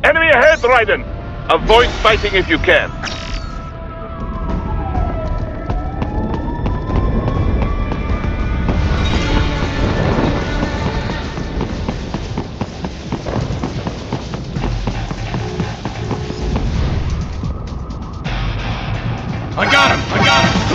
Enemy ahead, Raiden! Avoid fighting if you can. I got him! I got him!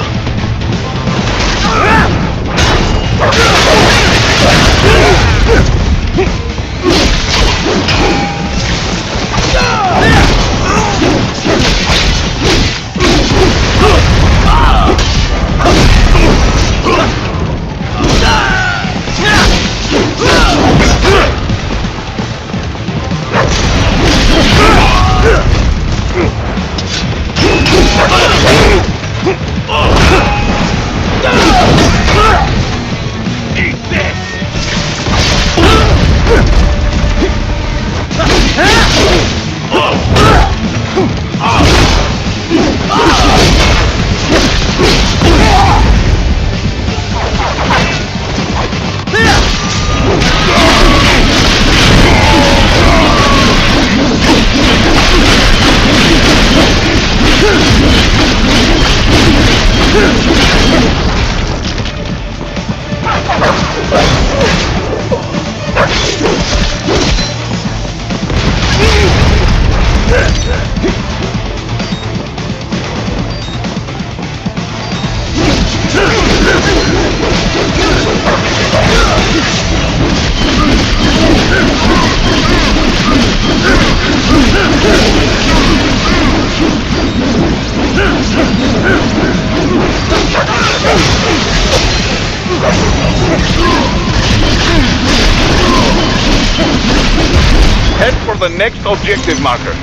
Head for the next objective marker.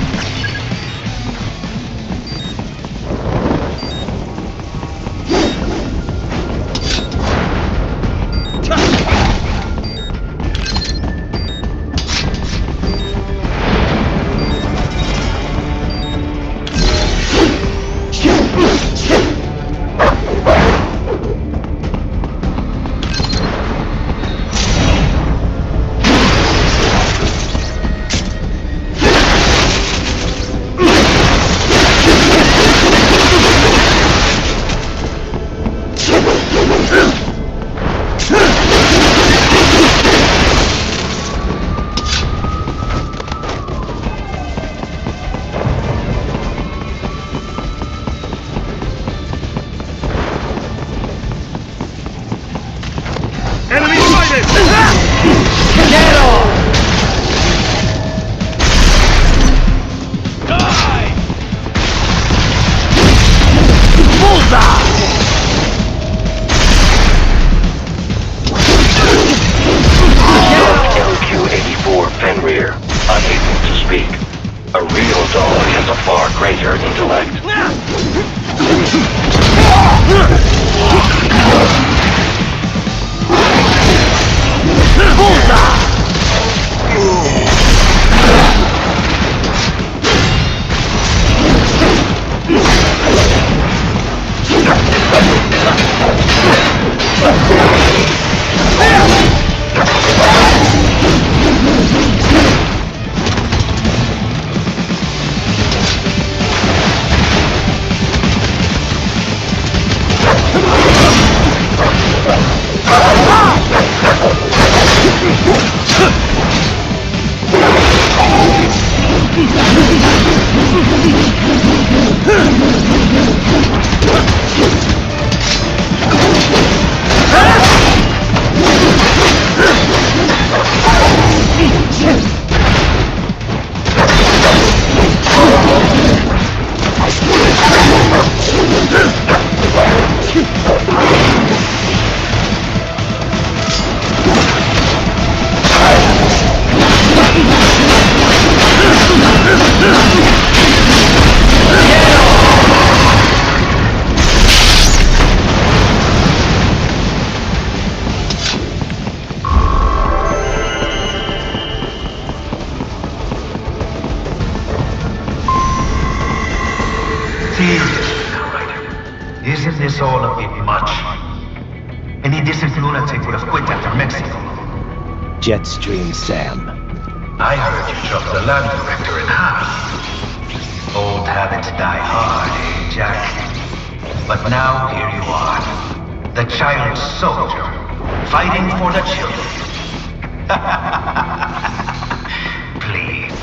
Isn't this all a bit much? Any decent lunatic would have quit after Mexico. Jetstream Sam. I heard you chopped the land director in half. Old habits die hard, eh, Jack? But now here you are, the child soldier, fighting for the children. Please.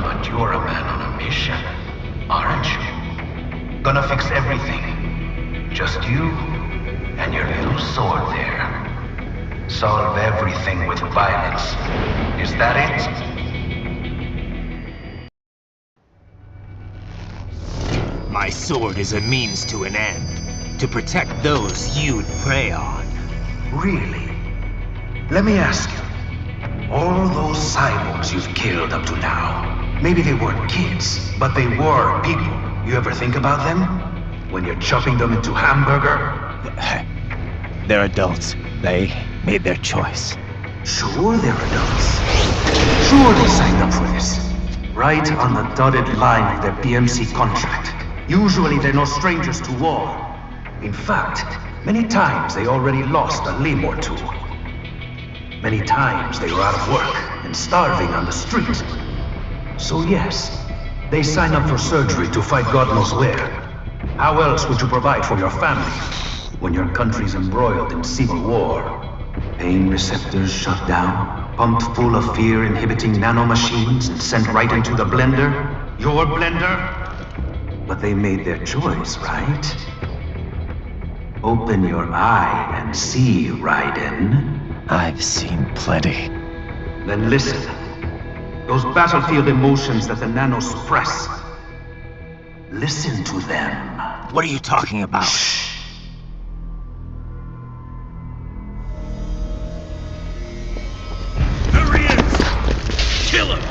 But you're a man on a mission, aren't you? Gonna fix everything. Just you and your little sword there. Solve everything with violence. Is that it? My sword is a means to an end, to protect those you'd prey on. Really? Let me ask you. All those cyborgs you've killed up to now, maybe they weren't kids, but they were people. You ever think about them? When you're chopping them into hamburger? They're adults. They made their choice. Sure they're adults. Sure they signed up for this. Right on the dotted line of their BMC contract. Usually they're no strangers to war. In fact, many times they already lost a limb or two. Many times they were out of work and starving on the street. So yes, they sign up for surgery to fight God knows where. How else would you provide for your family when your country's embroiled in civil war? Pain receptors shut down, pumped full of fear-inhibiting nanomachines and sent right into the blender? Your blender? But they made their choice, right? Open your eye and see, Raiden. I've seen plenty. Then listen. Those battlefield emotions that the nanos suppress. Listen to them. What are you talking about? Shh. There he is! Kill him!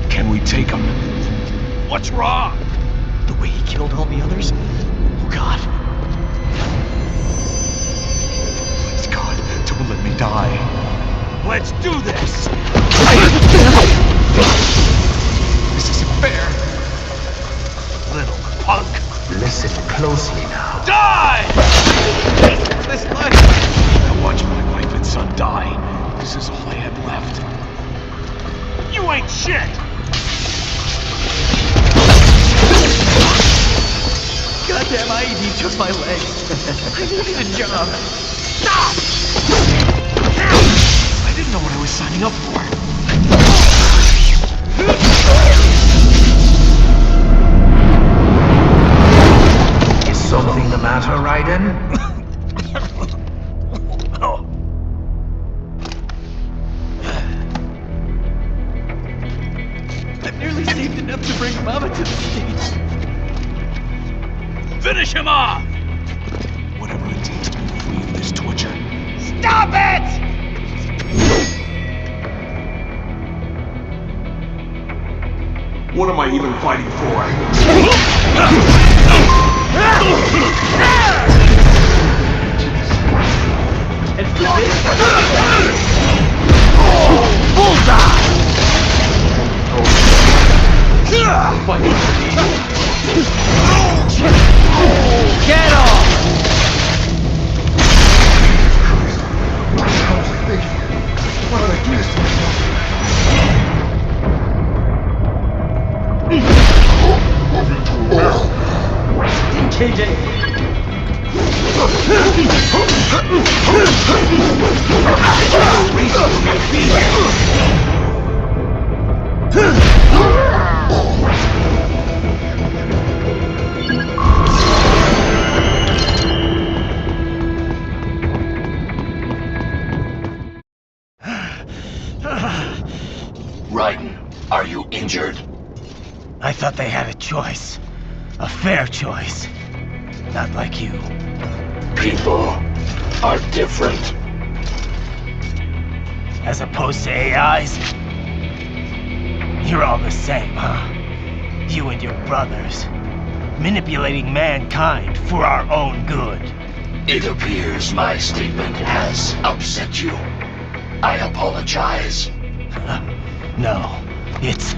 Can we take him? What's wrong? The way he killed all the others? Oh God. Please, God, don't let me die. Let's do this! This isn't fair. Little punk. Listen closely now. Die! This life. I watched my wife and son die. This is all I had left. You ain't shit! Goddamn IED took my legs. I needed a job. Stop! I didn't know what I was signing up for. Is something the matter, Raiden? I've nearly saved enough to bring Mama to the States. Finish him off! Whatever it takes to be free of this torture. Stop it! What am I even fighting for? Bullseye! Get off! Why did I do this to myself? Didn't change anything. Raiden, are you injured? I thought they had a choice. A fair choice. Not like you. People are different. As opposed to AIs? You're all the same, huh? You and your brothers. Manipulating mankind for our own good. It appears my statement has upset you. I apologize. No, it's...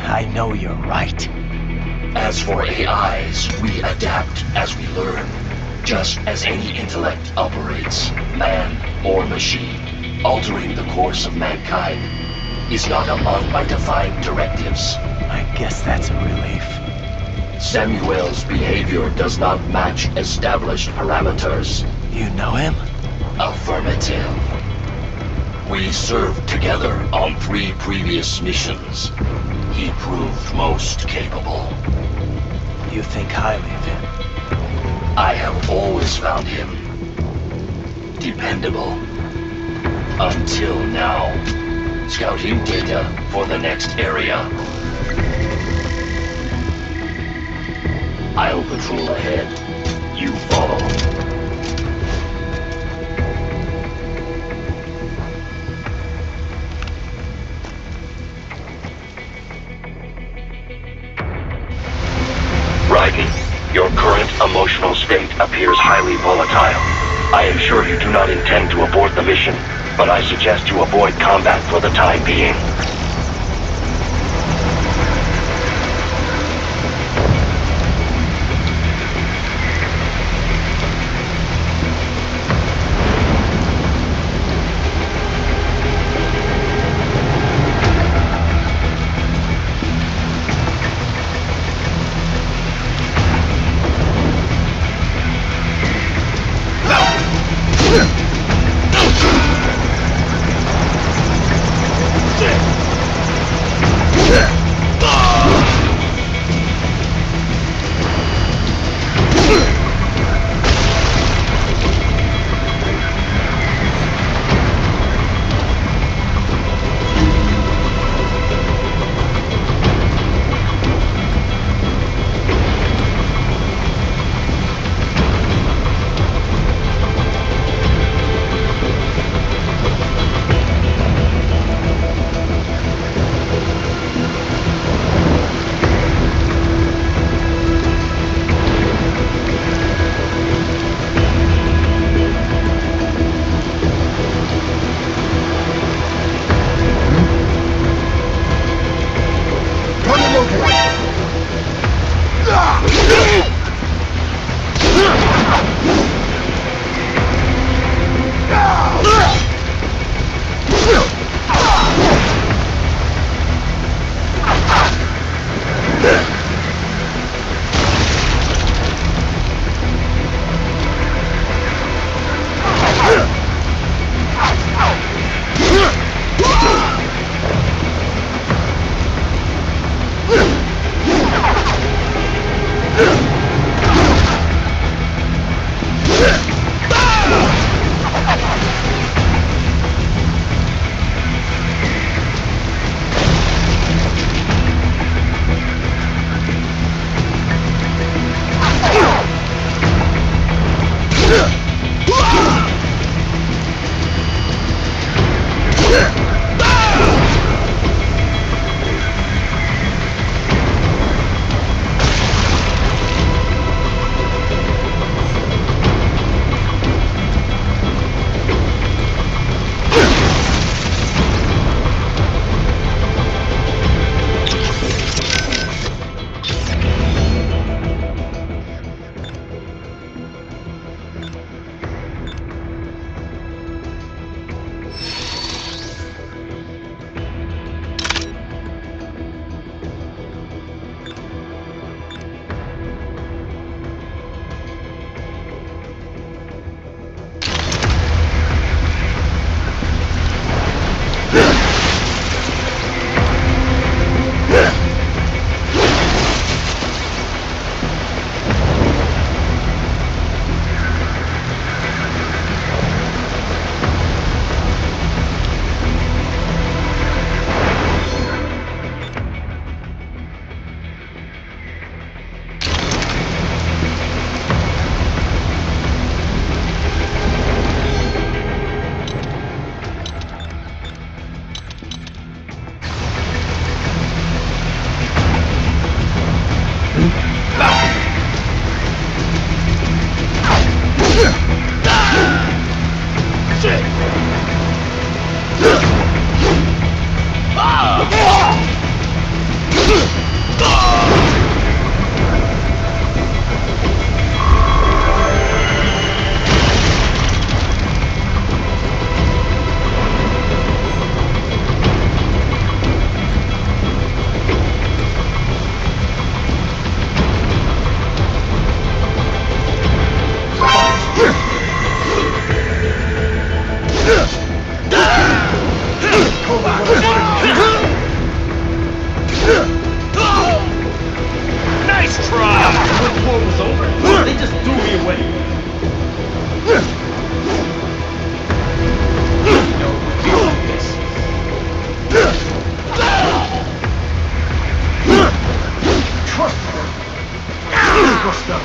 I know you're right. As for AIs, we adapt as we learn. Just as any intellect operates, man or machine, altering the course of mankind. is not among my defined directives. I guess that's a relief. Samuel's behavior does not match established parameters. You know him? Affirmative. We served together on 3 previous missions. He proved most capable. You think highly of him? I have always found him dependable. Until now. Scouting data for the next area. I'll patrol ahead. You follow. Raiden, your current emotional state appears highly volatile. I am sure you do not intend to abort the mission, but I suggest you avoid combat for the time being. Buster!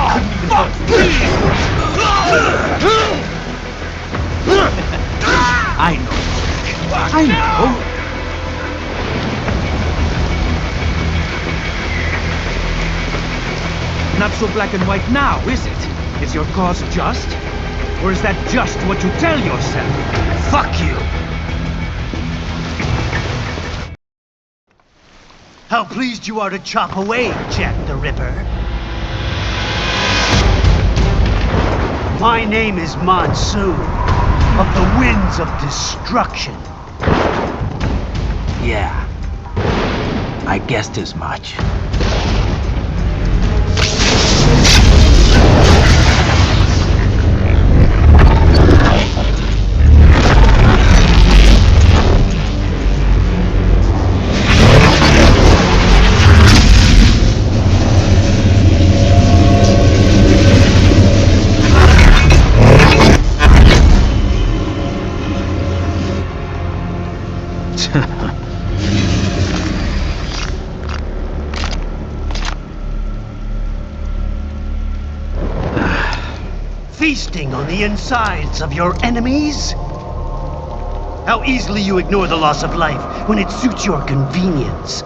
Couldn't even touch me. I know. I know. Not so black and white now, is it? Is your cause just? Or is that just what you tell yourself? Fuck you! How pleased you are to chop away, Jack the Ripper. My name is Monsoon, of the Winds of Destruction. Yeah. I guessed as much. Feasting on the insides of your enemies? How easily you ignore the loss of life when it suits your convenience.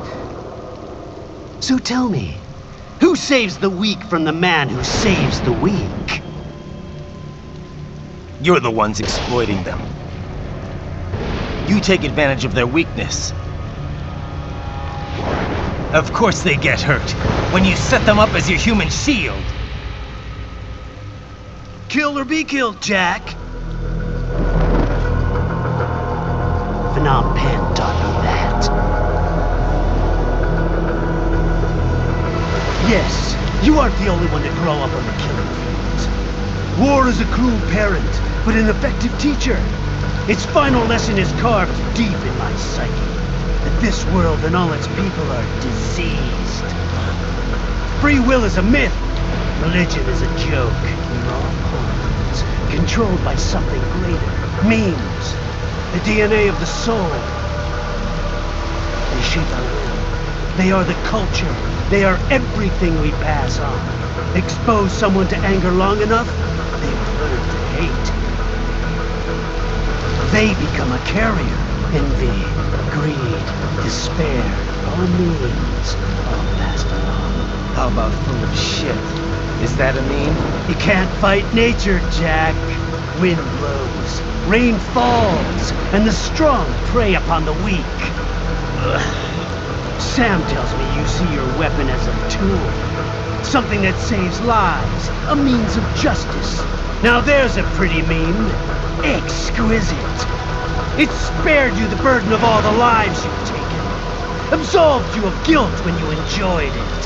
So tell me, who saves the weak from the man who saves the weak? You're the ones exploiting them. You take advantage of their weakness. Of course they get hurt when you set them up as your human shield. Kill or be killed, Jack. Phnom Penh taught me that. Yes, you aren't the only one to grow up on the killing fields. War is a cruel parent, but an effective teacher. Its final lesson is carved deep in my psyche. That this world and all its people are diseased. Free will is a myth. Religion is a joke. We're all pawns, controlled by something greater. Memes. The DNA of the soul. They shape our will. They are the culture. They are everything we pass on. Expose someone to anger long enough, they learn to hate. They become a carrier. Envy, greed, despair, all memes, all passed along. How about full of shit? Is that a meme? You can't fight nature, Jack. Wind blows, rain falls, and the strong prey upon the weak. Ugh. Sam tells me you see your weapon as a tool. Something that saves lives, a means of justice. Now there's a pretty meme. Exquisite. It spared you the burden of all the lives you've taken. Absolved you of guilt when you enjoyed it.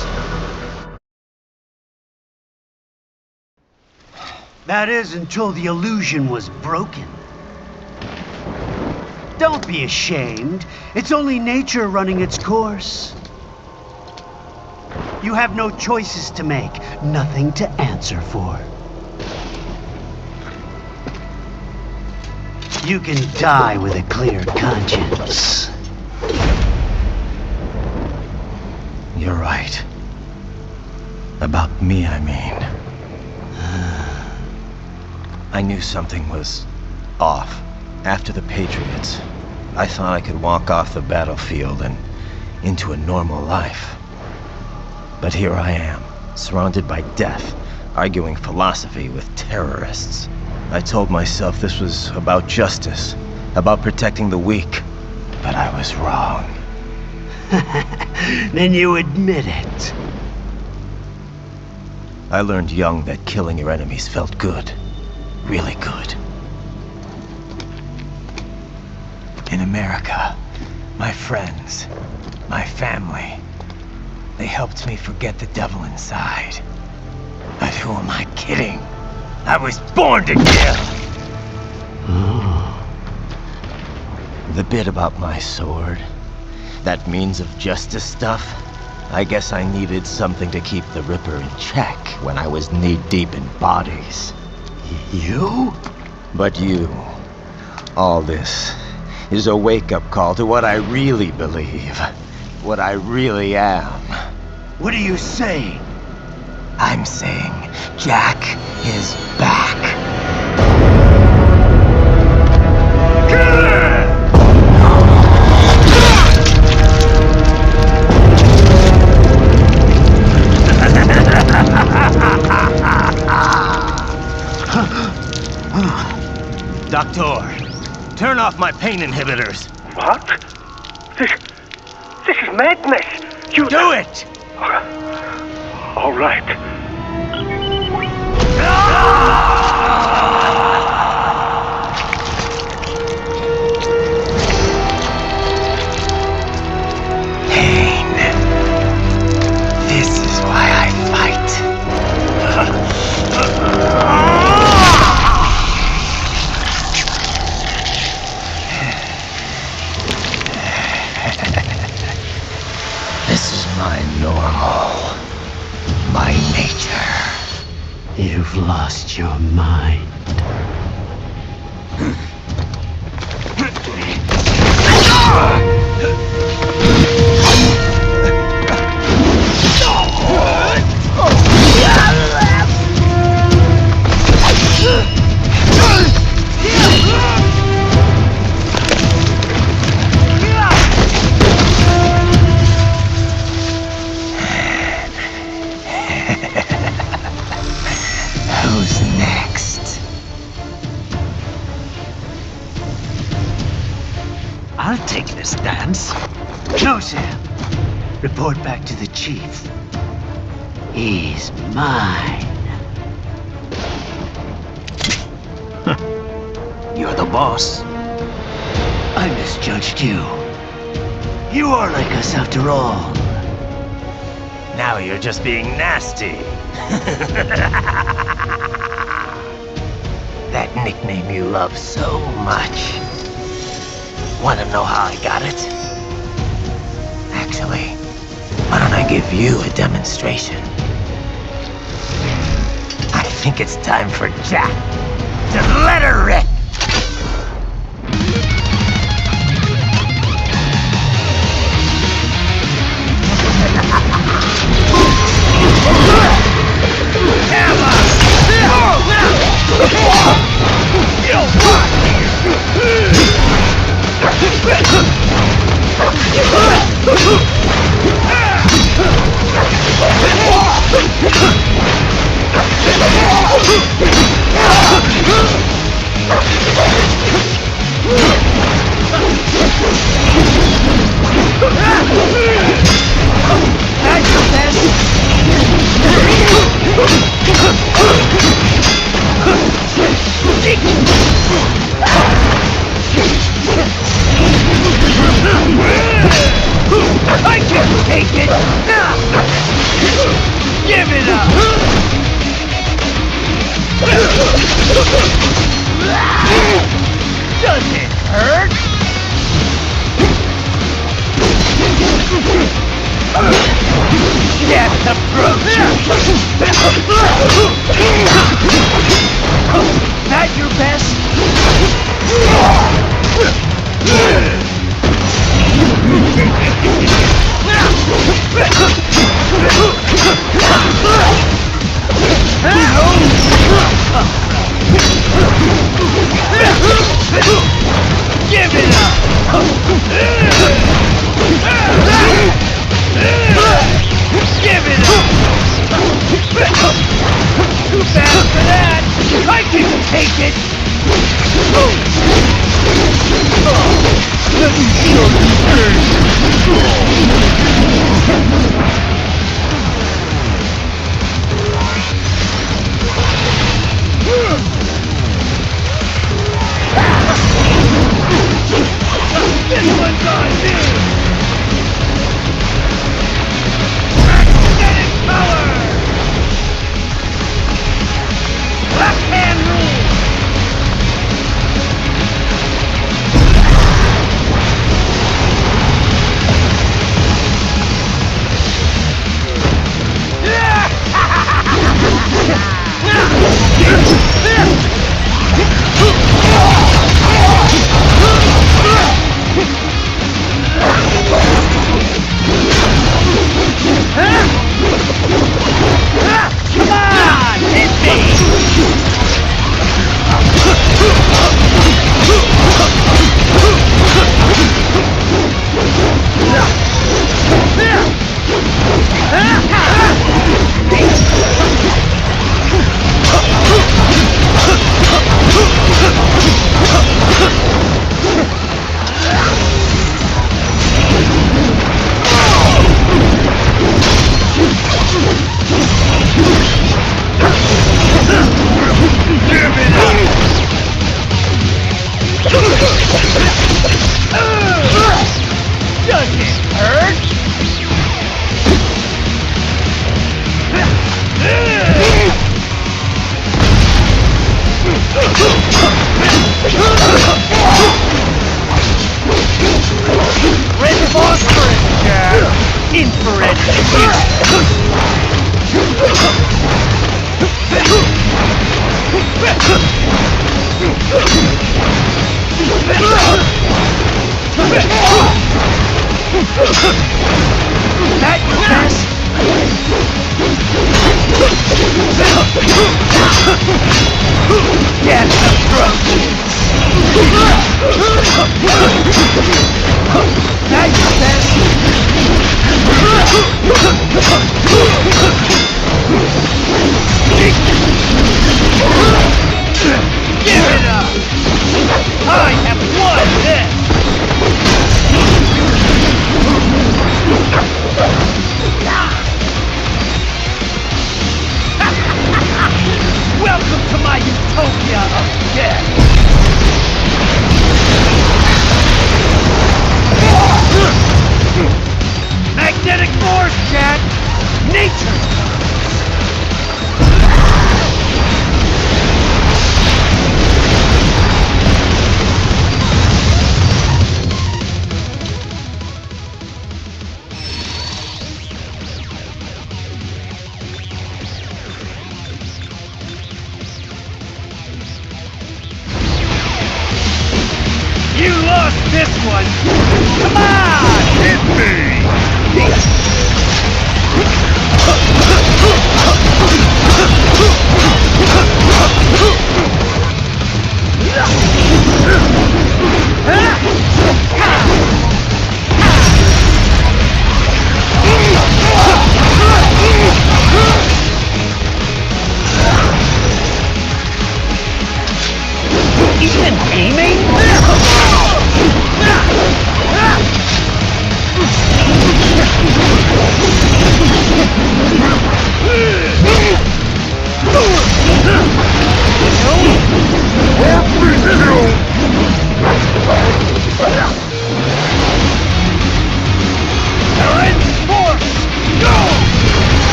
That is, until the illusion was broken. Don't be ashamed. It's only nature running its course. You have no choices to make, nothing to answer for. You can die with a clear conscience. You're right. About me, I mean. I knew something was off. After the Patriots, I thought I could walk off the battlefield and into a normal life. But here I am, surrounded by death, arguing philosophy with terrorists. I told myself this was about justice, about protecting the weak, but I was wrong. Then you admit it. I learned young that killing your enemies felt good. Really good. In America, my friends, my family, they helped me forget the devil inside. But who am I kidding? I was born to kill! The bit about my sword, that means of justice stuff, I guess I needed something to keep the Ripper in check when I was knee-deep in bodies. You? But you, all this, is a wake-up call to what I really believe. What I really am. What are you saying? I'm saying Jack is back. Doctor, turn off my pain inhibitors. What? This is madness! You Do it! All right. Pain. This is why I fight. This is my normal. My nature. You've lost your mind. Who's next? I'll take this dance. No, Sam. Report back to the chief. He's mine. You're the boss. I misjudged you. You are like us after all. Now you're just being nasty. That nickname you love so much. Want to know how I got it? Actually, why don't I give you a demonstration? I think it's time for Jack to let her rip. I can take it! Give it up! Does it hurt? Death approaches! That your best? Give it up! Give it up! Too fast for that! I can take it! Let me show This one's on you! Magnetic power! Left hand rule! for it! That best? Get the proteins! That's best! Give it up! I have won this! Welcome to my utopia of death! Magnetic force, Jack! Nature comes! You lost this one! Come on! Hit me! Even aiming?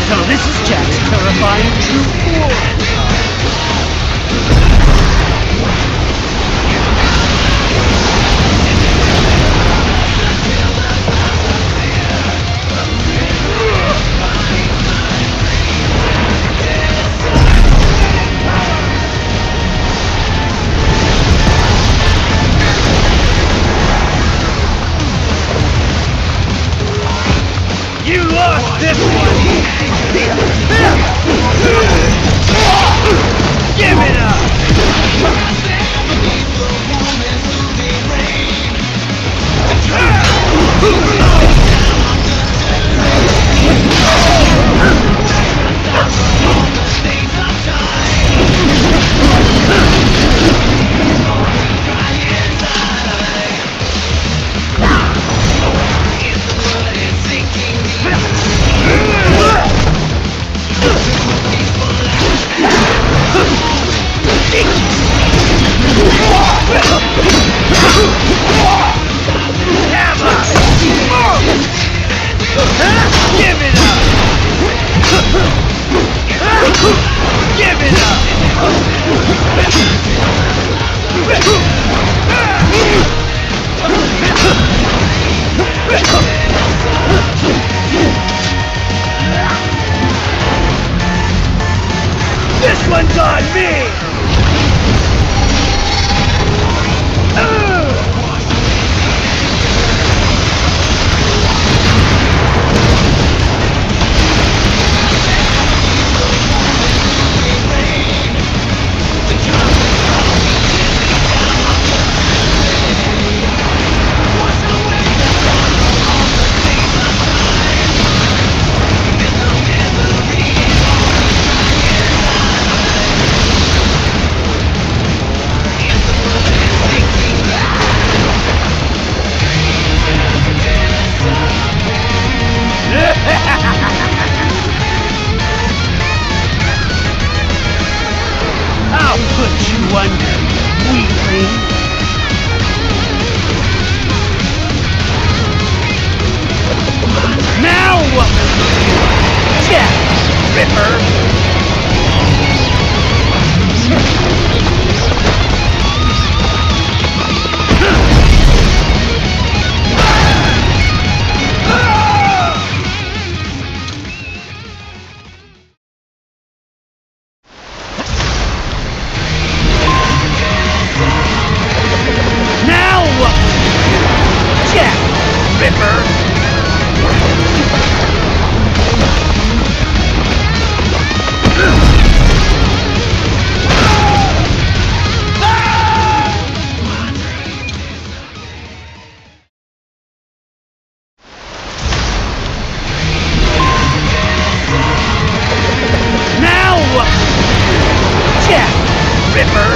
So this is Jack's terrifying true form. You lost this one! Give it up! Give it up! Give it up! This one's on me! I'll put you under, weakling. Now what will you do? Jack Ripper! Now what will you do? Jack Ripper! Now what will you do? Jack Ripper!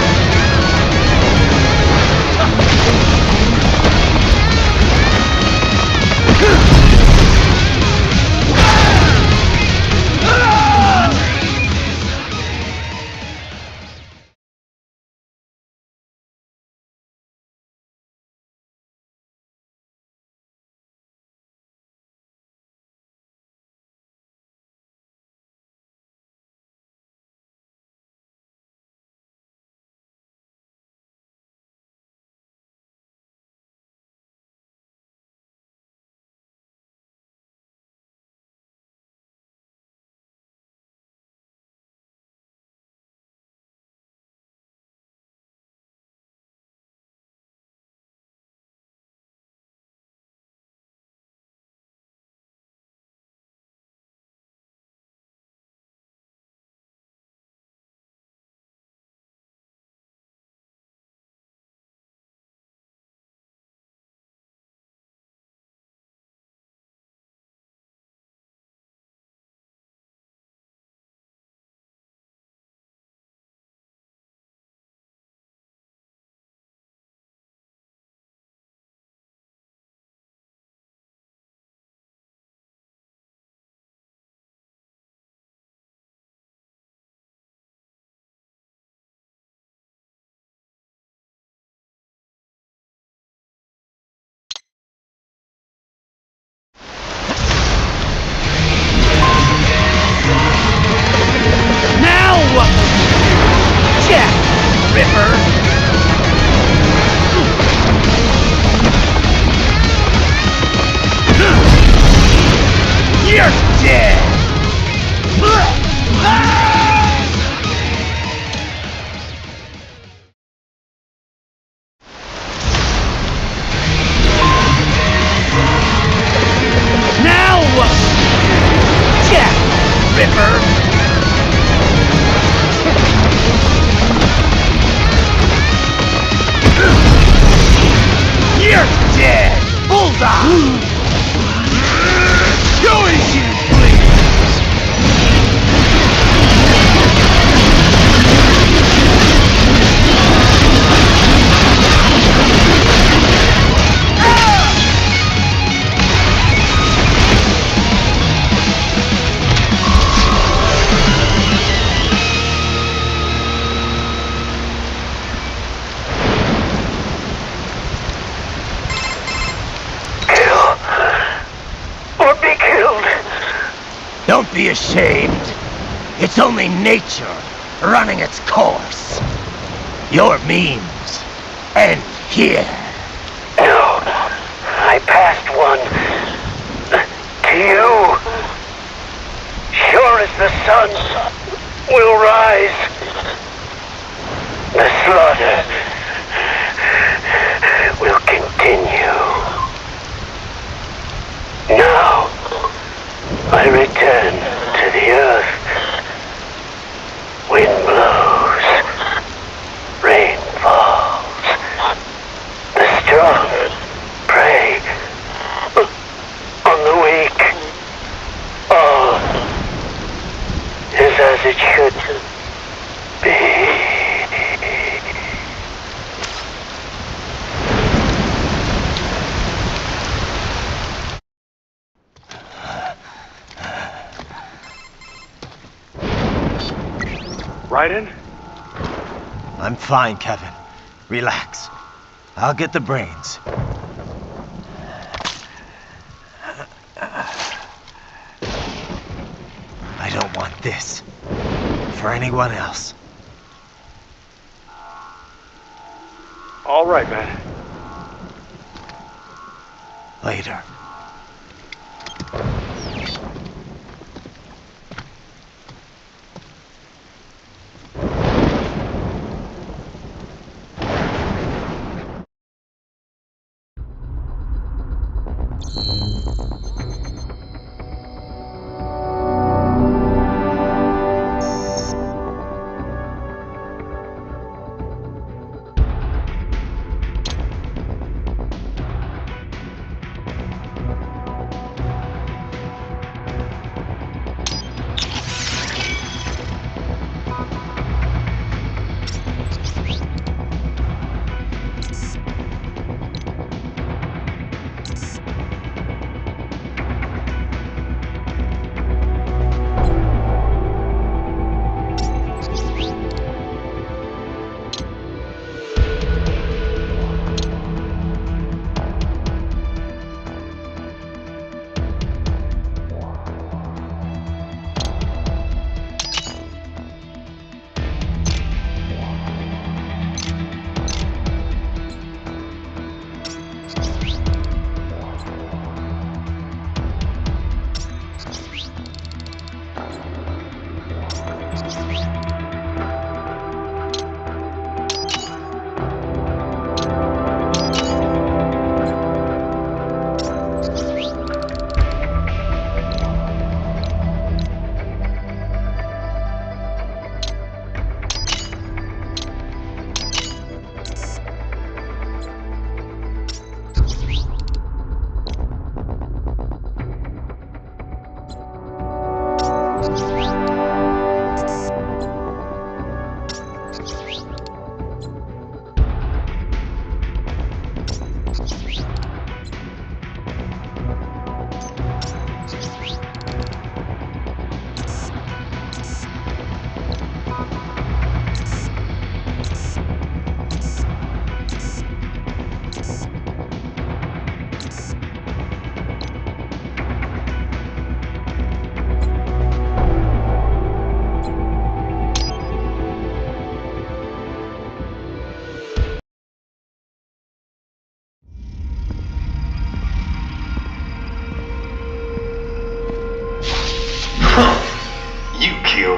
Go easy, please! Don't be ashamed. It's only nature running its course. Your memes end here. No, I passed one. To you. Sure as the sun will rise. The slaughter will continue. Now, I return to the earth. Wind blows. Rain falls. The strong prey on the weak. All is as it should be. Raiden? I'm fine, Kevin. Relax. I'll get the brains. I don't want this for anyone else. All right, man. Later.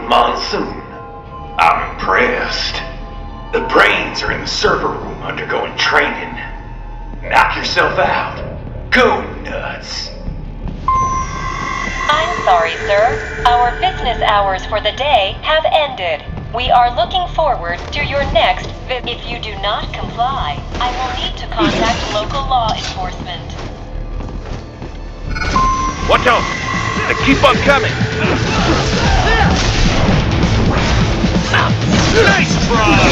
Monsoon. I'm impressed. The brains are in the server room undergoing training. Knock yourself out. Go nuts. I'm sorry, sir. Our business hours for the day have ended. We are looking forward to your next visit. If you do not comply, I will need to contact local law enforcement. Watch out! They keep on coming! Nice try!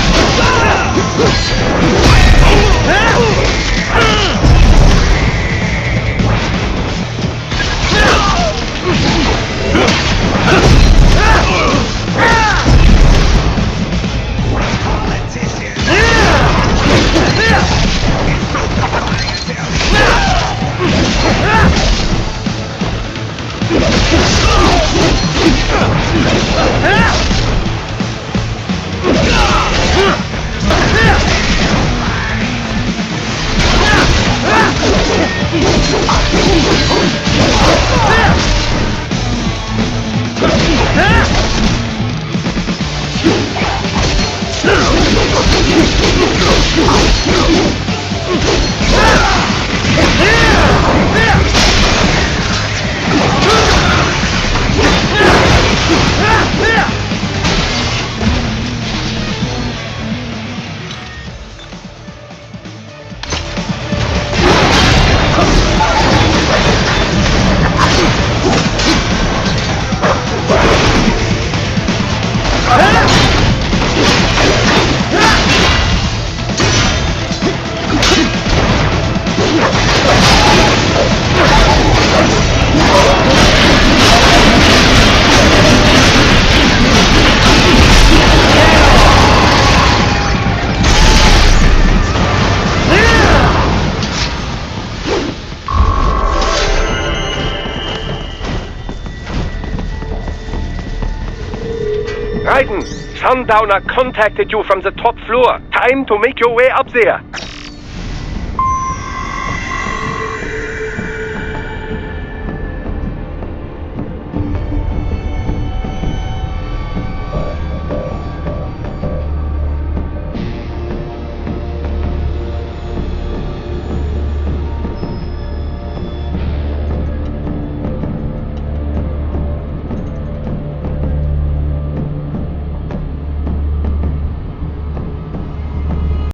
Raiden, Sundowner contacted you from the top floor. Time to make your way up there.